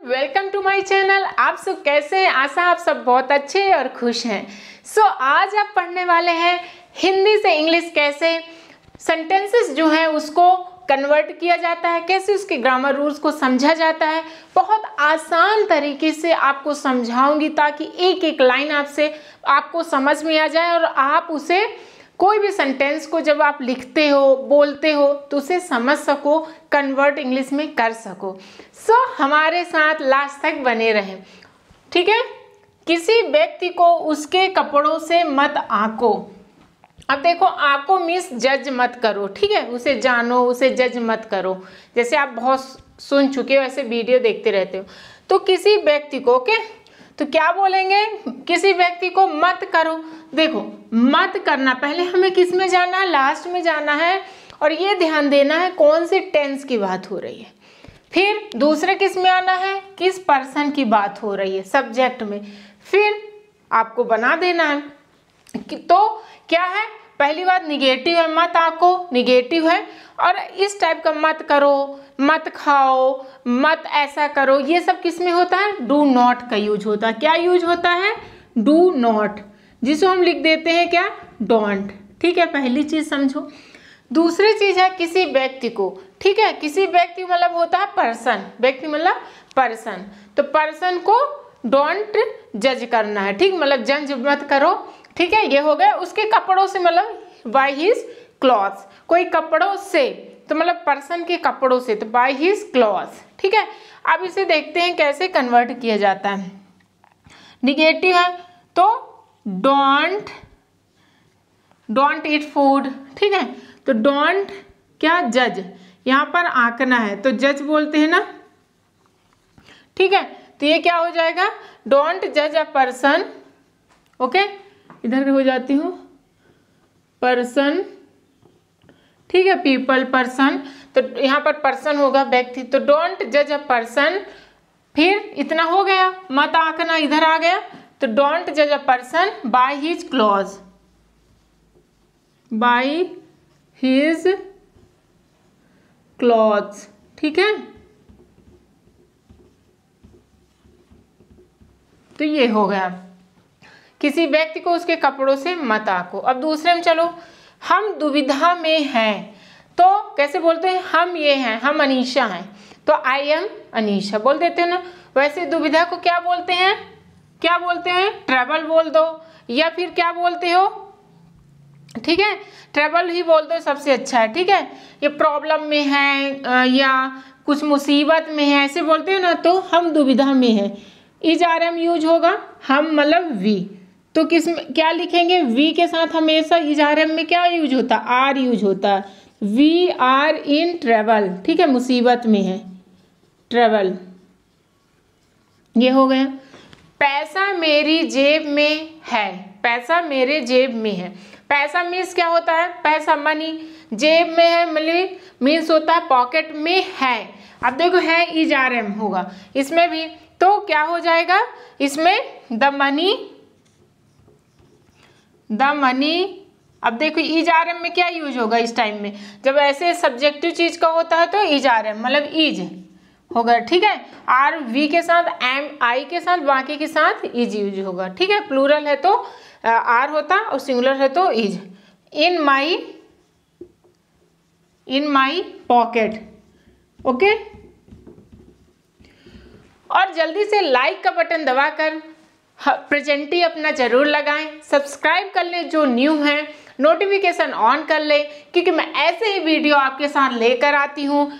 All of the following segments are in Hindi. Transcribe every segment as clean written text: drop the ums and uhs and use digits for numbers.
Welcome to my channel. आप सब कैसे हैं? आशा आप सब बहुत अच्छे और खुश हैं। आज आप पढ़ने वाले हैं हिंदी से इंग्लिश कैसे सेंटेंसेस जो हैं उसको कन्वर्ट किया जाता है, कैसे उसके ग्रामर रूल्स को समझा जाता है। बहुत आसान तरीके से आपको समझाऊंगी ताकि एक एक लाइन आपको समझ में आ जाए और आप उसे कोई भी सेंटेंस को जब आप लिखते हो, बोलते हो तो उसे समझ सको, कन्वर्ट इंग्लिश में कर सको। हमारे साथ लास्ट तक बने रहें, ठीक है। किसी व्यक्ति को उसके कपड़ों से मत आंको। अब देखो, आंको मीन्स जज मत करो, ठीक है। उसे जानो, उसे जज मत करो। जैसे आप बहुत सुन चुके हो, ऐसे वीडियो देखते रहते हो। तो किसी व्यक्ति को, ओके, तो क्या बोलेंगे? किसी व्यक्ति को मत करो। देखो, मत करना पहले हमें किस में जाना है? लास्ट में जाना है। और ये ध्यान देना है कौन सी टेंस की बात हो रही है। फिर दूसरे किस में आना है? किस पर्सन की बात हो रही है, सब्जेक्ट में। फिर आपको बना देना है तो क्या है? पहली बात निगेटिव है, मत आको निगेटिव है। और इस टाइप का मत करो, मत खाओ, मत ऐसा करो, ये सब किस में होता है? डू नॉट का यूज होता है। क्या यूज होता है? डू नॉट, जिसको हम लिख देते हैं क्या? डोंट, ठीक है। पहली चीज समझो। दूसरी चीज है किसी व्यक्ति को, ठीक है। किसी व्यक्ति मतलब होता है पर्सन, व्यक्ति मतलब पर्सन। तो पर्सन को डोंट जज करना है, ठीक, मतलब जज मत करो, ठीक है। ये हो गया। उसके कपड़ों से मतलब बाय हिज क्लॉथ्स, कोई कपड़ों से तो मतलब पर्सन के कपड़ों से, तो बाय हिज क्लॉथ्स, ठीक है। अब इसे देखते हैं कैसे कन्वर्ट किया जाता है। निगेटिव है तो डोंट ईट फूड, ठीक है। तो डोंट क्या? जज। यहाँ पर आंकना है तो जज बोलते हैं ना, ठीक है। तो ये क्या हो जाएगा? डोंट जज अ पर्सन, ओके। इधर हो जाती हूँ, पर्सन, ठीक है, पीपल, पर्सन। तो यहाँ पर पर्सन होगा, व्यक्ति। तो डोंट जज अ पर्सन। फिर इतना हो गया, मत आंकना इधर आ गया। तो डोंट जज a person by his cloth, by his clothes, ठीक है। तो ये हो गया, किसी व्यक्ति को उसके कपड़ों से मत आको। अब दूसरे में चलो, हम दुविधा में हैं तो कैसे बोलते हैं? हम ये हैं, हम अनीशा हैं तो आई एम अनीशा बोल देते हैं ना। वैसे दुविधा को क्या बोलते हैं? क्या बोलते हैं? ट्रबल बोल दो, या फिर क्या बोलते हो? ठीक है, ट्रबल ही बोल दो, सबसे अच्छा है, ठीक है। ये प्रॉब्लम में है या कुछ मुसीबत में है, ऐसे बोलते हो ना। तो हम दुविधा में हैं, इज आर एम यूज होगा, हम मतलब वी। तो किस में क्या लिखेंगे? वी के साथ हमेशा इज आर एम में क्या यूज होता है? आर यूज होता है। वी आर इन ट्रेवल, ठीक है, मुसीबत में है, ट्रेवल। ये हो गया। पैसा मेरी जेब में है, पैसा मेरे जेब में है। पैसा मीन्स क्या होता है? पैसा, मनी। जेब में है मतलब मीन्स होता है पॉकेट में है। अब देखो, है इज आर एम होगा इसमें भी, तो क्या हो जाएगा इसमें? The money. अब देखो, इज आर एम में क्या यूज होगा इस टाइम में? जब ऐसे सब्जेक्टिव चीज का होता है तो इज आर एम मतलब इज होगा, ठीक है। आर वी के साथ, एम आई के साथ, बाकी के साथ इज यूज होगा, ठीक है। प्लूरल है तो आर होता और सिंगुलर है तो is. In my pocket, okay. और जल्दी से लाइक का बटन दबाकर प्रेजेंटी अपना जरूर लगाएं, सब्सक्राइब कर लें जो न्यू हैं, नोटिफिकेशन ऑन कर लें, क्योंकि मैं ऐसे ही वीडियो आपके साथ लेकर आती हूँ।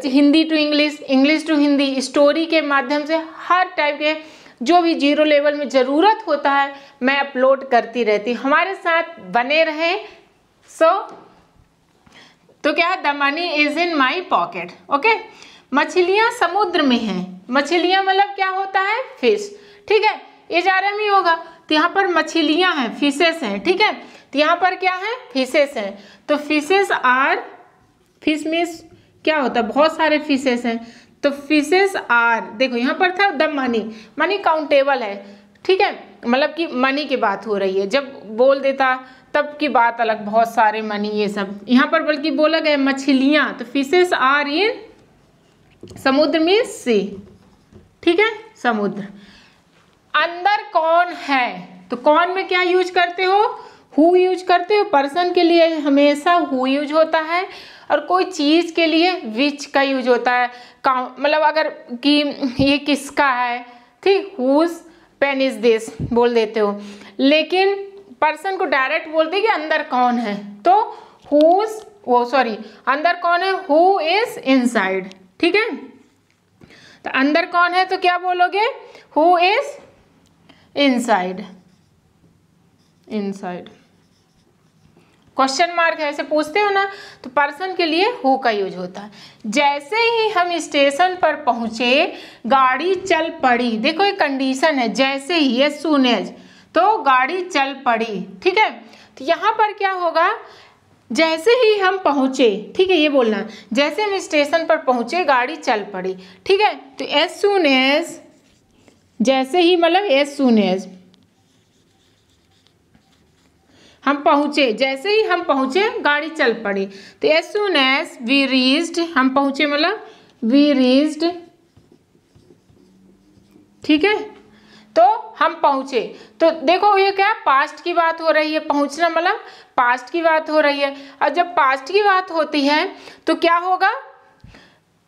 Hindi to English, English to Hindi, story के माध्यम से हर टाइप के जो भी जीरो लेवल में ज़रूरत होता है मैं अपलोड करती रहती हूँ। हमारे साथ बने रहें। तो क्या है? The money is in my pocket, okay. मछलियाँ समुद्र में हैं, मछलियाँ मतलब क्या होता है? फिश, ठीक है। इज आर एम ही होगा, तो यहाँ पर मछलियाँ हैं, फिशेस हैं, ठीक है। तो यहाँ पर क्या है? फिशेस हैं। तो फिशेस आर, फिश मीन्स क्या होता है? बहुत सारे फिशेस हैं, तो फिशेस आर। देखो यहाँ पर था द मनी, मनी काउंटेबल है, ठीक है, मतलब कि मनी की बात हो रही है। जब बोल देता तब की बात अलग, बहुत सारे मनी ये सब। यहाँ पर बल्कि बोला गया मछलियाँ, तो फिशेस आर इन समुद्र में सी, ठीक है, समुद्र। अंदर कौन है, तो कौन में क्या यूज करते हो, हु यूज करते हो। पर्सन के लिए हमेशा हु यूज होता है, और कोई चीज के लिए विच का यूज होता है। मतलब अगर कि ये किसका है, ठीक, हुज पेन इज दिस बोल देते हो, लेकिन पर्सन को डायरेक्ट बोलते कि अंदर कौन है, तो हुज, वो सॉरी, अंदर कौन है, हु इज इनसाइड, ठीक है। तो अंदर कौन है तो क्या बोलोगे, who is inside, inside. Question mark ऐसे पूछते हो ना, तो पर्सन के लिए हु का यूज होता है। जैसे ही हम स्टेशन पर पहुंचे गाड़ी चल पड़ी, देखो ये कंडीशन है, जैसे ही, एज सून एज, तो गाड़ी चल पड़ी, ठीक है। तो यहाँ पर क्या होगा, जैसे ही हम पहुंचे, ठीक है, ये बोलना, जैसे हम स्टेशन पर पहुंचे गाड़ी चल पड़ी, ठीक है। तो एज सून एज, जैसे ही मतलब एज सून एज हम पहुंचे, जैसे ही हम पहुंचे गाड़ी चल पड़ी। तो as soon as we reached, हम पहुंचे मतलब वी रीच्ड, ठीक है। तो हम पहुंचे, तो देखो ये क्या, पास्ट की बात हो रही है, पहुंचना मतलब पास्ट की बात हो रही है। और जब पास्ट की बात होती है तो क्या होगा,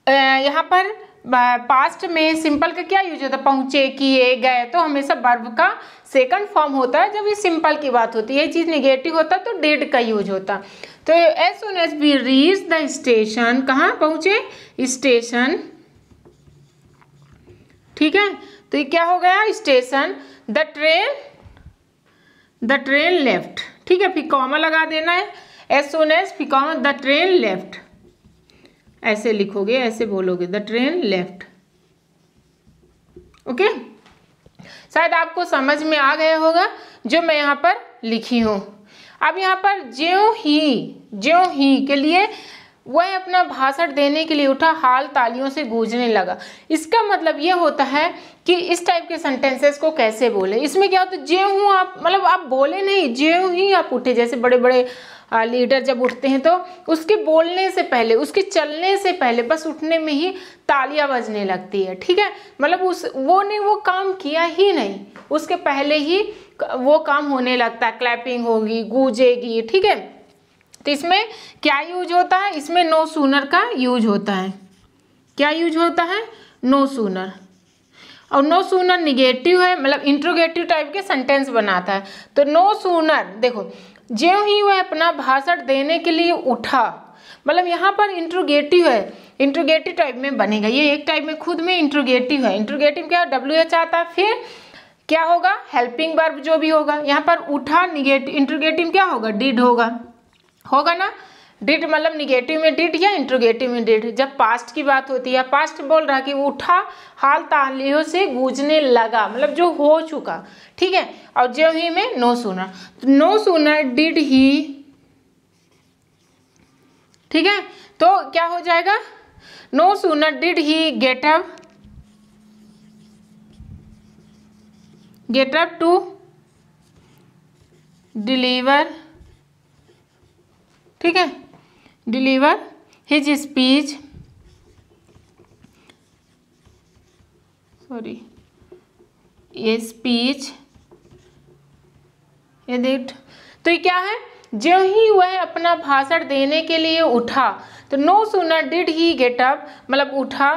यहाँ पर पास्ट में सिंपल का क्या यूज होता है, पहुंचे, किए, गए, तो हमेशा वर्ब का सेकंड फॉर्म होता है जब ये सिंपल की बात होती है। ये चीज नेगेटिव होता है तो डिड का यूज होता। तो as soon as we reach the station, कहाँ पहुंचे, स्टेशन, ठीक है। तो ये क्या हो गया, स्टेशन, द ट्रेन लेफ्ट, ठीक है, फिर कॉमा लगा देना है, एज सून एज फिर कॉमा, द ट्रेन लेफ्ट, ऐसे लिखोगे, ऐसे बोलोगे, द ट्रेन लेफ्ट, ओके। शायद आपको समझ में आ गया होगा जो मैं यहाँ पर लिखी हूँ। अब यहाँ पर ज्यों ही के लिए वह अपना भाषण देने के लिए उठा, हाल तालियों से गूंजने लगा। इसका मतलब ये होता है कि इस टाइप के सेंटेंसेस को कैसे बोले। इसमें क्या होता है, ज्यों हूँ आप, मतलब आप बोले नहीं, ज्यों ही आप उठे, जैसे बड़े बड़े लीडर जब उठते हैं तो उसके बोलने से पहले, उसके चलने से पहले, बस उठने में ही तालियां बजने लगती है, ठीक है। मतलब वो काम किया ही नहीं, उसके पहले ही वो काम होने लगता है, क्लैपिंग होगी, गूंजेगी, ठीक है। तो इसमें क्या यूज होता है, इसमें नो सूनर का यूज होता है। क्या यूज होता है, नो सूनर। और नो सूनर निगेटिव है, मतलब इंट्रोगेटिव टाइप के सेंटेंस बनाता है। तो नो सूनर, देखो, ज्यों ही वह अपना भाषण देने के लिए उठा, मतलब यहाँ पर इंट्रोगेटिव है, इंट्रोगेटिव टाइप में बनेगा। ये एक टाइप में खुद में इंट्रोगेटिव है। इंट्रोगेटिव क्या, WH आता है, फिर क्या होगा, हेल्पिंग वर्ब जो भी होगा। यहाँ पर उठा, निगेटिव, इंट्रोगेटिव क्या होगा, डिड होगा ना। डिड मतलब निगेटिव में डिड या इंट्रोगेटिव में डिड। जब पास्ट की बात होती है, पास्ट बोल रहा कि उठा, हाल तालियों से गूंजने लगा, मतलब जो हो चुका, ठीक है। और ज्यों ही में नो सूनर, तो नो सूनर डिड ही, ठीक है। तो क्या हो जाएगा, no sooner did he get up to deliver, ठीक है, डिलीवर हिज स्पीच, सॉरी, ये स्पीच, ये देख। तो ये क्या है, ज्यों ही वह अपना भाषण देने के लिए उठा, तो no sooner did he get up, मतलब उठा,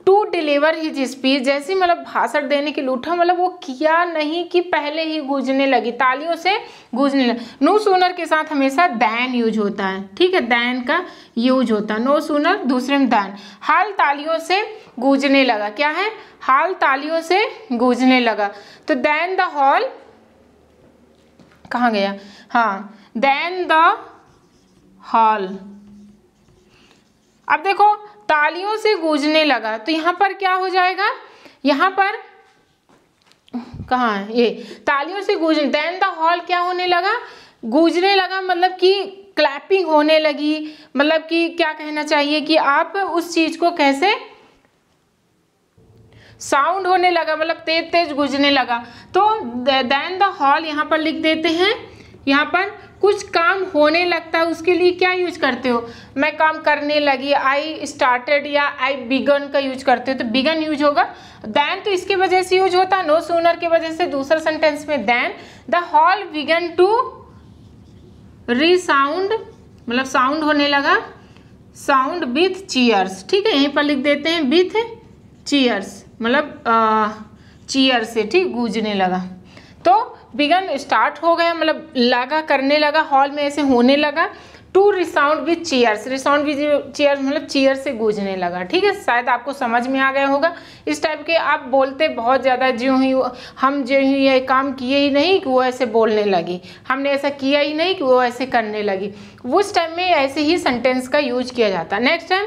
टू डिलीवर हिज स्पीच, जैसे मतलब भाषण देने के लिए उठा, मतलब वो किया नहीं कि पहले ही गूंजने लगी, तालियों से गूंजने लगी। नो सूनर के साथ हमेशा दैन यूज होता है, ठीक है, दैन का यूज होता है। नो सूनर दूसरे में दैन। हाल तालियों से गूंजने लगा, क्या है, हाल तालियों से गूंजने लगा। तो दैन द हॉल, कहाँ गया, हाँ, दैन द हॉल। अब देखो, तालियों से गूंजने लगा, तो यहाँ पर क्या हो जाएगा, यहाँ पर कहाँ है ये, तालियों से गूंजने, देन द हॉल क्या होने लगा, गूंजने लगा, मतलब कि क्लैपिंग होने लगी, मतलब कि क्या कहना चाहिए कि आप उस चीज को कैसे, साउंड होने लगा, मतलब तेज तेज गूंजने लगा। तो देन द हॉल यहाँ पर लिख देते हैं यहाँ पर कुछ काम होने लगता है उसके लिए क्या यूज करते हो, मैं काम करने लगी, आई स्टार्टेड या आई बिगन का यूज करते हो तो बिगन यूज होगा। देन तो इसके वजह से यूज होता है, नो सूनर की वजह से दूसरा सेंटेंस में then the hall began to resound, मतलब साउंड होने लगा, साउंड विथ चीयर्स। ठीक है, यहीं पर लिख देते हैं विथ चीयर्स, मतलब चीयर से, ठीक, गूंजने लगा। तो बिगन स्टार्ट हो गया, मतलब लगा, करने लगा, हॉल में ऐसे होने लगा। To resound with cheers, resound with cheers मतलब चीयर से गूंजने लगा। ठीक है, शायद आपको समझ में आ गया होगा। इस टाइप के आप बोलते बहुत ज़्यादा, जो ही ये काम किए ही नहीं कि वो ऐसे बोलने लगी, हमने ऐसा किया ही नहीं कि वो ऐसे करने लगी, उस टाइम में ऐसे ही सेंटेंस का यूज किया जाता है। नेक्स्ट टाइम,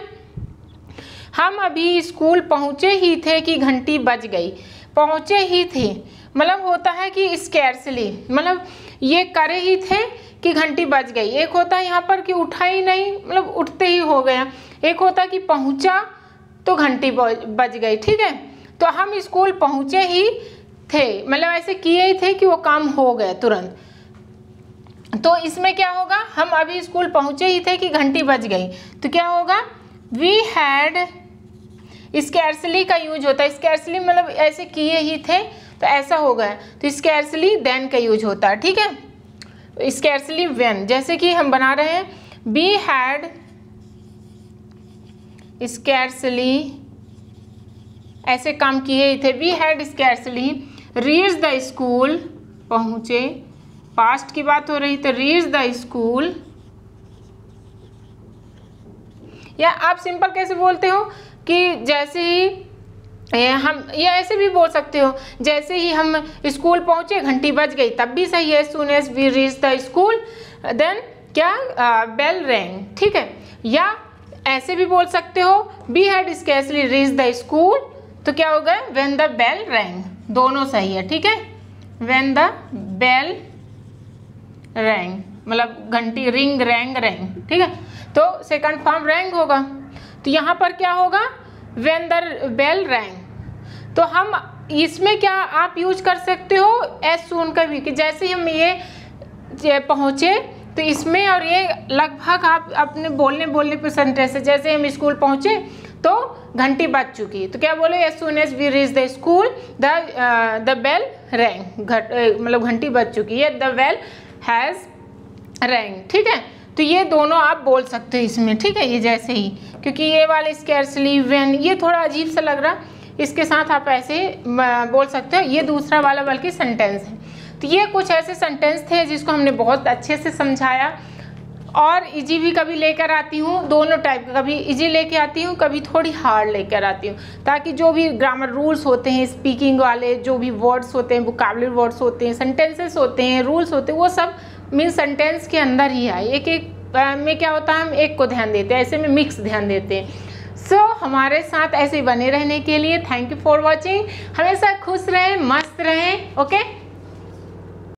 हम अभी स्कूल पहुँचे ही थे कि घंटी बज गई। पहुँचे ही थे मतलब होता है कि स्कैर्सली, मतलब ये करे ही थे कि घंटी बज गई। एक होता है यहाँ पर कि उठा ही नहीं, मतलब उठते ही हो गया। एक होता है कि पहुँचा तो घंटी बज गई। ठीक है, तो हम स्कूल पहुँचे ही थे, मतलब ऐसे किए ही थे कि वो काम हो गया तुरंत। तो इसमें क्या होगा, हम अभी स्कूल पहुँचे ही थे कि घंटी बज गई, तो क्या होगा, वी हैड, स्कैर्सली का यूज होता है। स्कैर्सली मतलब ऐसे किए ही थे तो ऐसा हो गया, तो स्कैर्सली देन का यूज होता है। ठीक है, स्कैर्सली व्हेन, जैसे कि हम बना रहे हैं, वी हैड स्कैर्सली, ऐसे काम किए ही थे, we had scarcely reach the school, पहुँचे, पास्ट की बात हो रही तो रीच द स्कूल। या आप सिंपल कैसे बोलते हो कि जैसे ही हम, या ऐसे भी बोल सकते हो, जैसे ही हम स्कूल पहुँचे घंटी बज गई, तब भी सही है। Soon as we reach the school then क्या, बेल रैंग। ठीक है, या ऐसे भी बोल सकते हो, we had scarcely reach the school, तो क्या होगा, व्हेन द बेल रैंग। दोनों सही है। ठीक है, व्हेन द बेल रैंग मतलब घंटी, रिंग, रैंग, रैंग। ठीक है, तो सेकंड फॉर्म रैंग होगा। तो यहाँ पर क्या होगा, व्हेन द बेल रैंग। तो हम इसमें क्या आप यूज कर सकते हो एज सून का भी, कि जैसे ही हम ये पहुँचे तो इसमें, और ये लगभग आप अपने बोलने पे सेंटेंस है, जैसे हम स्कूल पहुँचे तो घंटी बज चुकी, तो क्या बोले, as soon as we reach the school the bell rang, मतलब घंटी बज चुकी है, द बेल हैज़ रैंग। ठीक है, तो ये दोनों आप बोल सकते हो इसमें। ठीक है, ये जैसे ही, क्योंकि ये वाले स्कैर्सली, व्हेन, ये थोड़ा अजीब सा लग रहा, इसके साथ आप ऐसे बोल सकते हो। ये दूसरा वाला बल्कि सेंटेंस है। तो ये कुछ ऐसे सेंटेंस थे जिसको हमने बहुत अच्छे से समझाया, और इजी भी कभी लेकर आती हूँ, दोनों टाइप का, कभी इजी लेके आती हूँ, कभी थोड़ी हार्ड लेकर आती हूँ, ताकि जो भी ग्रामर रूल्स होते हैं, स्पीकिंग वाले जो भी वर्ड्स होते हैं, वोकैबुलरी वर्ड्स होते हैं, सेंटेंसेस होते हैं, रूल्स होते हैं, वो सब मीन सेंटेंस के अंदर ही आए। एक एक में क्या होता है, हम एक को ध्यान देते हैं, ऐसे में मिक्स ध्यान देते हैं। सो हमारे साथ ऐसे बने रहने के लिए थैंक यू फॉर वॉचिंग। हमेशा खुश रहें, मस्त रहें। ओके।